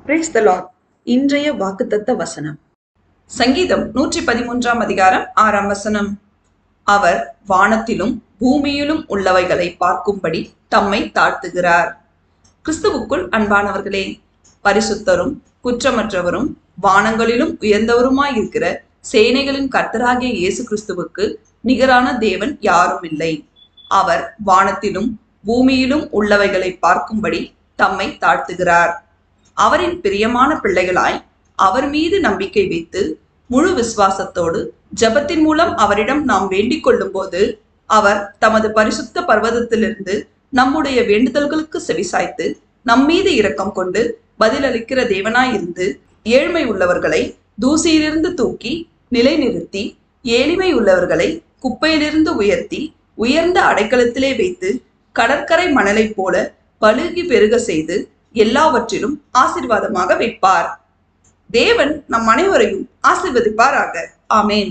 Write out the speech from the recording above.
Praise the Lord. இன்றைய வாக்குத்தத்த வசனம் சங்கீதம் 113 அதிகாரம் 6 வசனம். அவர் வானத்திலும் பூமியிலும் உள்ளவைகளை பார்க்கும்படி தம்மை தாழ்த்துகிறார். கிறிஸ்துவுக்குள் அன்பானவர்களே, பரிசுத்தரும் குற்றமற்றவரும் வானங்களிலும் உயர்ந்தவருமாயிருக்கிற சேனைகளின் கர்த்தராகிய இயேசு கிறிஸ்துவுக்கு நிகரான தேவன் யாரும் இல்லை. அவர் வானத்திலும் பூமியிலும் உள்ளவைகளை பார்க்கும்படி தம்மை தாழ்த்துகிறார். அவரின் பிரியமான பிள்ளைகளாய் அவர் மீது நம்பிக்கை வைத்து முழு விசுவாசத்தோடு ஜெபத்தின் மூலம் அவரிடம் நாம் வேண்டிக் கொள்ளும் போது அவர் தமது பரிசுத்த பர்வதத்திலிருந்து நம்முடைய வேண்டுதல்களுக்கு செவிசாய்த்து நம்மீது இரக்கம் கொண்டு பதிலளிக்கிற தேவனாயிருந்து ஏழ்மை உள்ளவர்களை தூசியிலிருந்து தூக்கி நிலைநிறுத்தி எளிமை உள்ளவர்களை குப்பையிலிருந்து உயர்த்தி உயர்ந்த அடைக்கலத்திலே வைத்து கடற்கரை மணலை போல பலுகி பெருக செய்து எல்லாவற்றிலும் ஆசீர்வாதமாக வைப்பார். தேவன் நம் அனைவரையும் ஆசீர்வதிப்பாராக. ஆமேன்.